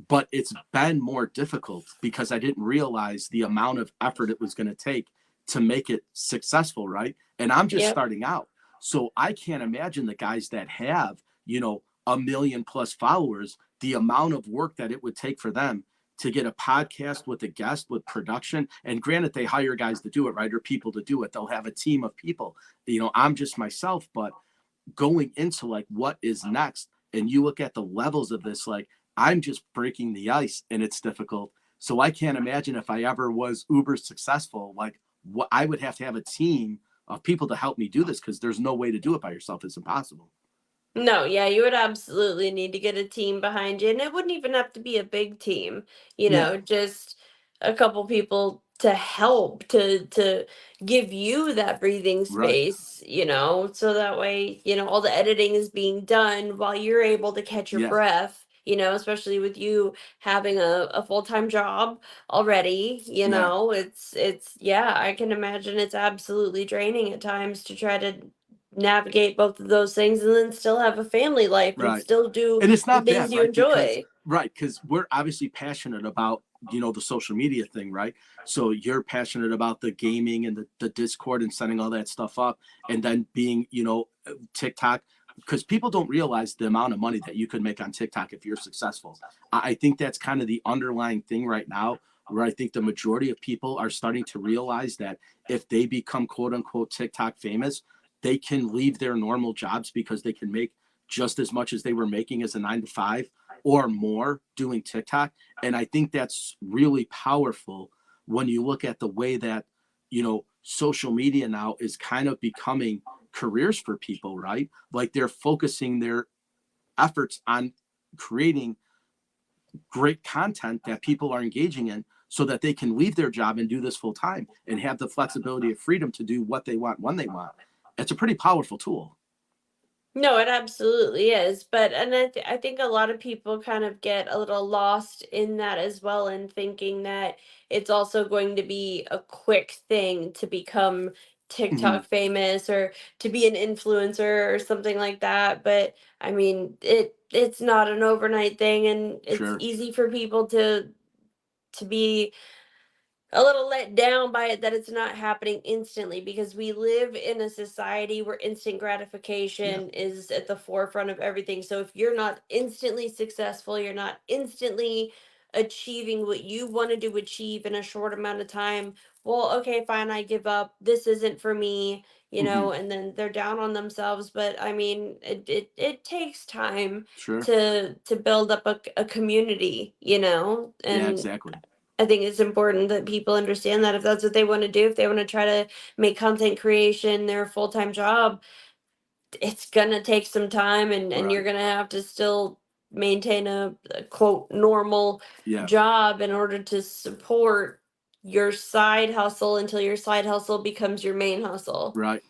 but it's been more difficult because I didn't realize the amount of effort it was going to take to make it successful, right? And I'm just Yep. starting out. So I can't imagine the guys that have, 1 million+ followers, the amount of work that it would take for them to get a podcast with a guest with production. And granted, they hire guys to do it, right? Or people to do it. They'll have a team of people. I'm just myself, but going into like what is next and you look at the levels of this, like I'm just breaking the ice and it's difficult. So I can't imagine if I ever was uber successful, like what I would have to have a team of people to help me do this because there's no way to do it by yourself. It's impossible. No, yeah, you would absolutely need to get a team behind you, and it wouldn't even have to be a big team, Yeah. just a couple people to help to give you that breathing Right. space, so that way, all the editing is being done while you're able to catch your Yeah. breath, especially with you having a full-time job already, Yeah. it's yeah, I can imagine it's absolutely draining at times to try to navigate both of those things and then still have a family life and Right. still do And it's the not things bad, you right? Because enjoy. right, because we're obviously passionate about the social media thing, right? So you're passionate about the gaming and the Discord and setting all that stuff up, and then being, TikTok, because people don't realize the amount of money that you could make on TikTok if you're successful. I think that's kind of the underlying thing right now, where I think the majority of people are starting to realize that if they become quote unquote TikTok famous, they can leave their normal jobs because they can make just as much as they were making as a 9 to 5 or more doing TikTok. And I think that's really powerful when you look at the way that, social media now is kind of becoming careers for people, right? Like they're focusing their efforts on creating great content that people are engaging in so that they can leave their job and do this full time and have the flexibility of freedom to do what they want when they want. It's a pretty powerful tool. No, it absolutely is. But and I think a lot of people kind of get a little lost in that as well, and thinking that it's also going to be a quick thing to become Hmm. TikTok famous or to be an influencer or something like that. But I mean, it's not an overnight thing, and it's Sure. easy for people to be a little let down by it that it's not happening instantly, because we live in a society where instant Yeah. gratification is at the forefront of everything. So if you're not instantly successful, you're not instantly achieving what you wanted to achieve in a short amount of time, well, okay, fine, I give up. This isn't for me, Hmm. and then they're down on themselves. But I mean, it takes time Sure. to build up a community, Yeah, and exactly. I think it's important that people understand that if that's what they want to do, if they want to try to make content creation their full-time job, it's gonna take some time, and you're Right. gonna have to still maintain a quote normal Yeah. job in order to support your side hustle until your side hustle becomes your main hustle. Right.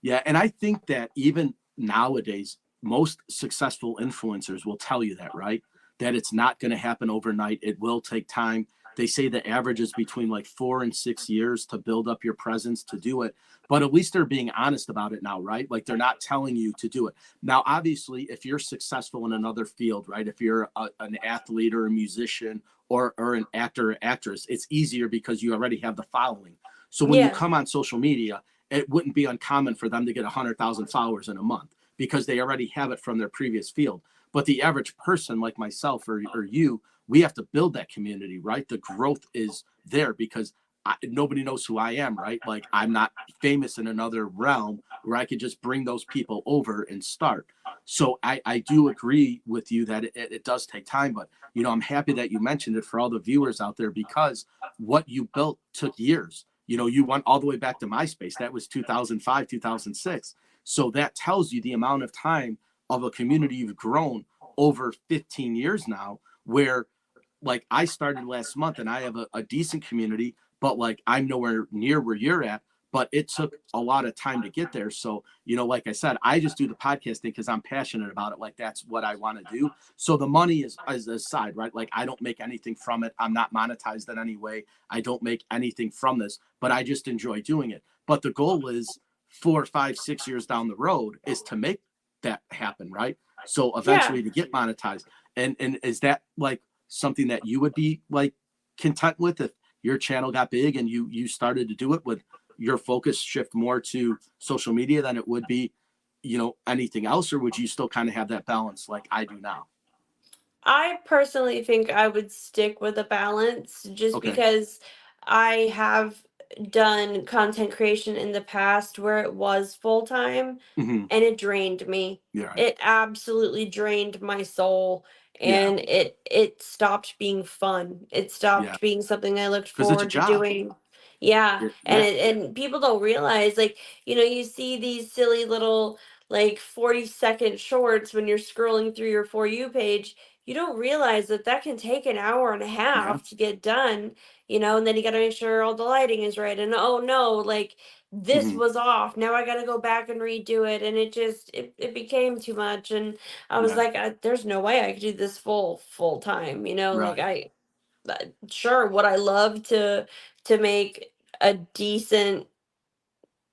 Yeah, and I think that even nowadays, most successful influencers will tell you that, right? That it's not going to happen overnight. It will take time. They say the average is between like 4 and 6 years to build up your presence to do it. But at least they're being honest about it now, right? Like they're not telling you to do it. Now, obviously, if you're successful in another field, right? If you're an athlete or a musician or an actor or actress, it's easier because you already have the following. So when you Yeah. come on social media, it wouldn't be uncommon for them to get 100,000 followers in a month because they already have it from their previous field. But the average person like myself or you, we have to build that community, right? The growth is there because nobody knows who I am, right? Like I'm not famous in another realm where I could just bring those people over and start. So I do agree with you that it does take time, but I'm happy that you mentioned it for all the viewers out there because what you built took years. You went all the way back to MySpace. That was 2005, 2006. So that tells you the amount of time of a community you've grown over 15 years now, where like I started last month and I have a decent community, but like I'm nowhere near where you're at. But it took a lot of time to get there. So, like I said, I just do the podcasting because I'm passionate about it. Like that's what I want to do. So the money is aside, right? Like I don't make anything from it. I'm not monetized in any way. I don't make anything from this, but I just enjoy doing it. But the goal is 4, 5, 6 years down the road is to make that happen, right? So Yeah. eventually to get monetized. And is that like something that you would be like content with if your channel got big and you started to do it? With your focus shift more to social media than it would be, anything else, or would you still kind of have that balance like I do now? I personally think I would stick with a balance, just Okay. because I have done content creation in the past where it was full time, Hmm. and it drained me. Yeah. Right. It absolutely drained my soul, Yeah. and it stopped being fun. It Yeah. stopped being something I looked Because it's a forward to job. doing. Yeah, and Yeah. and people don't realize, like, you see these silly little like 40-second shorts when you're scrolling through your For You page. You don't realize that that can take an hour and a Yeah. half to get done, and then you got to make sure all the lighting is right. And oh no, like this Hmm. was off. Now I got to go back and redo it. And it became too much. And I was Yeah. like, there's no way I could do this full time, like Right. sure, would I love to make a decent,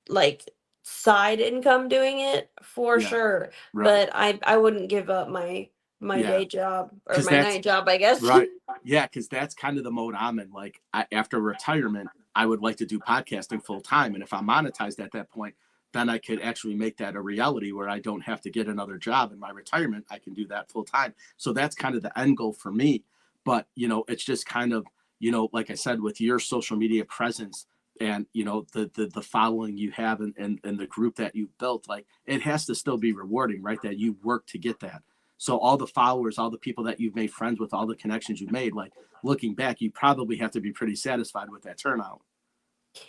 like, side income doing it? For Yeah. sure. Right. But I wouldn't give up my my Yeah, day job or because my that's night job, I guess. right. Yeah, because that's kind of the mode I'm in. Like after retirement, I would like to do podcasting full time, and if I'm monetized at that point, then I could actually make that a reality where I don't have to get another job in my retirement. I can do that full time. So that's kind of the end goal for me. But it's just kind of like I said, with your social media presence and the following you have and the group that you've built, like it has to still be rewarding, right? That you work to get that. So all the followers, all the people that you've made friends with, all the connections you've made, like looking back, you probably have to be pretty satisfied with that turnout.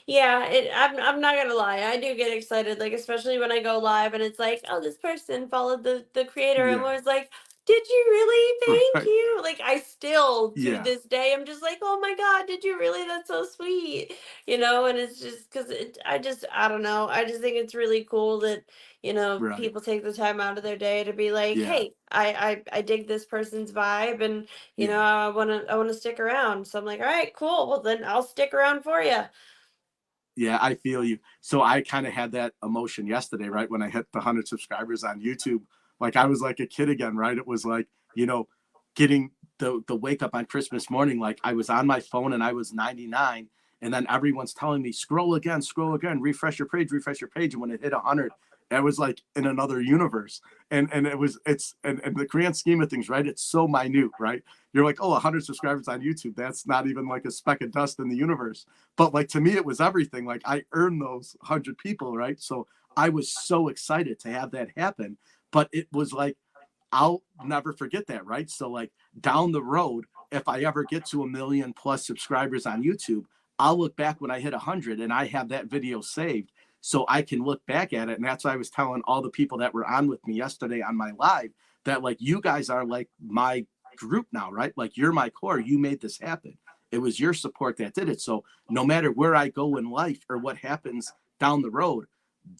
Yeah, I'm not gonna lie. I do get excited, like especially when I go live and it's like, oh, this person followed the creator. I'm Yeah. always like, did you really? Thank Right. you. Like I still to Yeah. this day, I'm just like, oh my God, did you really? That's so sweet. And it's just because I don't know. I just think it's really cool that, Right. people take the time out of their day to be like, Yeah. hey, I dig this person's vibe and Yeah. I wanna stick around. So I'm like, all right, cool. Well then I'll stick around for you. Yeah, I feel you. So I kind of had that emotion yesterday, right? When I hit the 100 subscribers on YouTube. Like I was like a kid again, right? It was like, getting the wake up on Christmas morning. Like I was on my phone and I was 99. And then everyone's telling me, scroll again, refresh your page. And when it hit 100, I was like in another universe. And and the grand scheme of things, right? It's so minute, right? You're like, oh, 100 subscribers on YouTube. That's not even like a speck of dust in the universe. But like to me, it was everything. Like I earned those 100 people, right? So I was so excited to have that happen. But it was like, I'll never forget that, right? So like down the road, if I ever get to 1 million plus subscribers on YouTube, I'll look back when I hit 100 and I have that video saved so I can look back at it. And that's why I was telling all the people that were on with me yesterday on my live that like you guys are like my group now, right? Like you're my core. You made this happen. It was your support that did it. So no matter where I go in life or what happens down the road,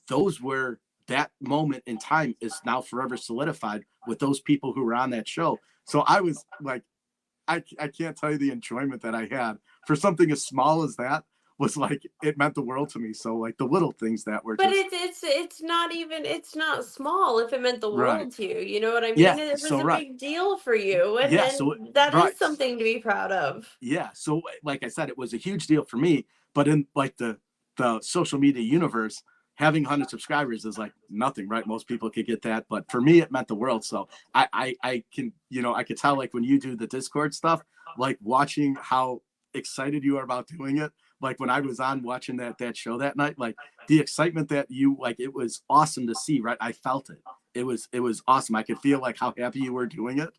those were that moment in time is now forever solidified with those people who were on that show. So I was like, I can't tell you the enjoyment that I had for something as small as that was like it meant the world to me. So like the little things that were But just it's not even it's not small if it meant the right. world to you. You know what I Yeah. mean? It was So a right. big deal for you, and Yeah. So and that right. is something to be proud of. Yeah. So like I said, it was a huge deal for me. But in like the social media universe, having 100 subscribers is like nothing, right? Most people could get that, but for me, it meant the world. So I can I could tell like when you do the Discord stuff, like watching how excited you are about doing it. Like when I was on watching that show that night, like the excitement that you like, it was awesome to see, right? I felt it. It was awesome. I could feel like how happy you were doing it,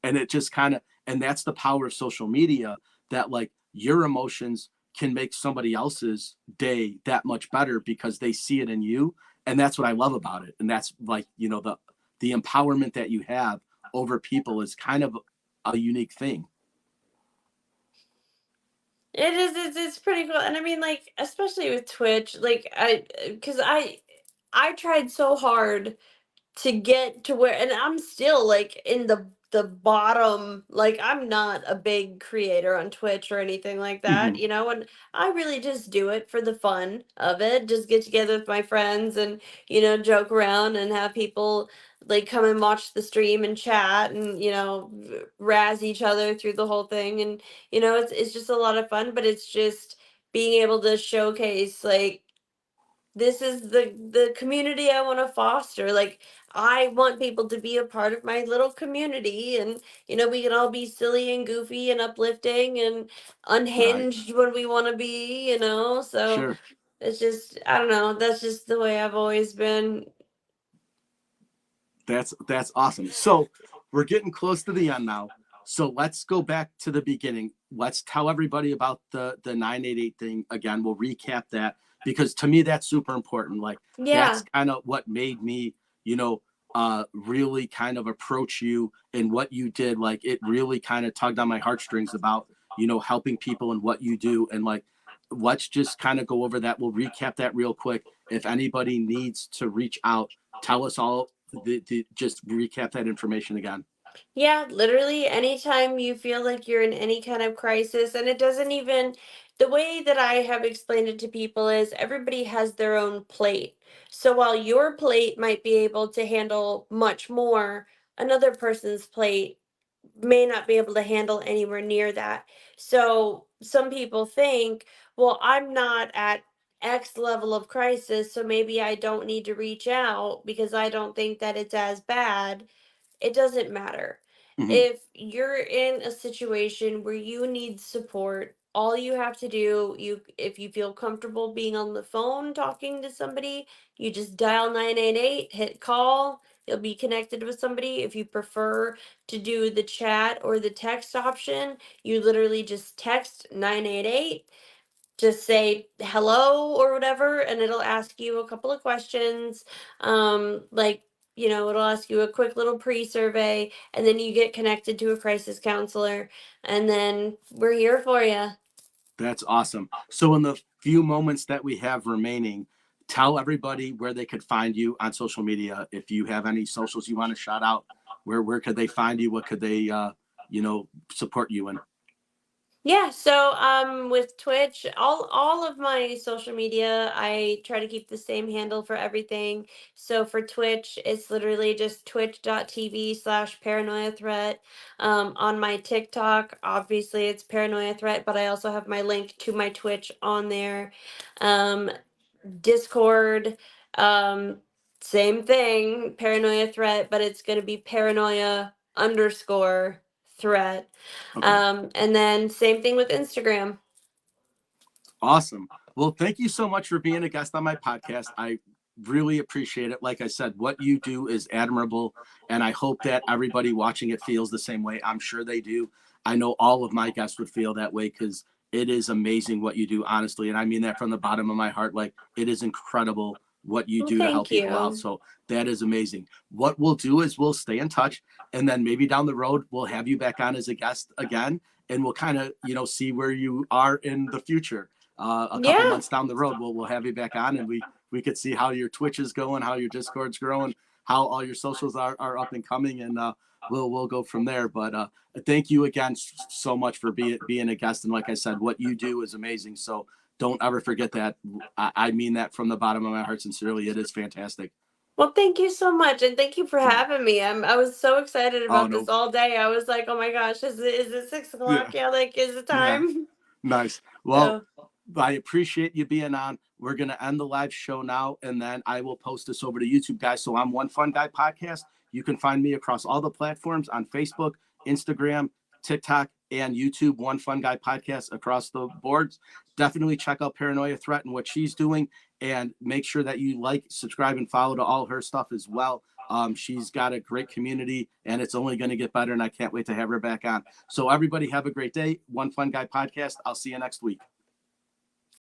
and it just kind of and that's the power of social media that like your emotions can make somebody else's day that much better because they see it in you. And that's what I love about it. And that's like, the empowerment that you have over people is kind of a unique thing. It is it's pretty cool. And I mean like especially with Twitch, like cuz I tried so hard to get to where and I'm still like in the bottom, like I'm not a big creator on Twitch or anything like that, Hmm. and I really just do it for the fun of it, just get together with my friends and joke around and have people like come and watch the stream and chat and razz each other through the whole thing, and it's just a lot of fun, but it's just being able to showcase like this is the community I want to foster. Like I want people to be a part of my little community, and we can all be silly and goofy and uplifting and Right. unhinged when we want to be, so Sure. it's just I don't know, that's just the way I've always been. That's awesome. So we're getting close to the end now. So let's go back to the beginning. Let's tell everybody about the 988 thing again. We'll recap that because to me that's super important. Like that's Yeah. kind of what made me, really kind of approach you and what you did. Like it really kind of tugged on my heartstrings about, helping people and what you do. And like let's just kind of go over that. We'll recap that real quick. If anybody needs to reach out, tell us all just recap that information again. Yeah, literally anytime you feel like you're in any kind of crisis, and it doesn't even, the way that I have explained it to people is everybody has their own plate. So while your plate might be able to handle much more, another person's plate may not be able to handle anywhere near that. So some people think, well, I'm not at X level of crisis, so maybe I don't need to reach out because I don't think that it's as bad. It doesn't matter. Mhm. If you're in a situation where you need support, all you have to do, you if you feel comfortable being on the phone talking to somebody, you just dial 988, hit call, you'll be connected with somebody. If you prefer to do the chat or the text option, you literally just text 988, just say hello or whatever, and it'll ask you a couple of questions. Like, it'll ask you a quick little pre-survey, and then you get connected to a crisis counselor, and then we're here for you. That's awesome. So in the few moments that we have remaining, tell everybody where they could find you on social media. If you have any socials you want to shout out, where could they find you? What could they support you in? Yeah, so with Twitch, all of my social media, I try to keep the same handle for everything. So for Twitch, it's literally just twitch.tv/paranoia threat. On my TikTok, obviously it's paranoia threat, but I also have my link to my Twitch on there. Um, Discord, um, same thing, paranoia threat, but it's gonna be paranoia_threat. Okay. And then same thing with Instagram. Awesome. Well, thank you so much for being a guest on my podcast. I really appreciate it. Like I said, what you do is admirable, and I hope that everybody watching it feels the same way. I'm sure they do. I know all of my guests would feel that way because it is amazing what you do, honestly. And I mean that from the bottom of my heart. Like, it is incredible what you Well, do to help thank people out. you. So that is amazing. What we'll do is we'll stay in touch, and then maybe down the road, we'll have you back on as a guest again, and we'll kind of, see where you are in the future. A couple Yeah. months down the road, we'll have you back on, and we could see how your Twitch is going, how your Discord's growing, how all your socials are up and coming, and we'll go from there. But thank you again so much for being a guest. And like I said, what you do is amazing. So don't ever forget that. I mean that from the bottom of my heart, sincerely. It is fantastic. Well, thank you so much, and thank you for Yeah. having me. I was so excited Oh about this no. all day. I was like, oh my gosh, is it six Yeah. o'clock? Yeah, like, is it Yeah. time? Nice. Well, So, I appreciate you being on. We're going to end the live show now, and then I will post this over to YouTube, guys. So I'm One Fun Guy Podcast. You can find me across all the platforms on Facebook, Instagram, TikTok, and YouTube. One Fun Guy Podcast across the boards. Definitely check out Paranoia Threat and what she's doing, and make sure that you like, subscribe, and follow to all her stuff as well. She's got a great community, and it's only going to get better, and I can't wait to have her back on. So everybody have a great day. One Fun Guy Podcast. I'll see you next week.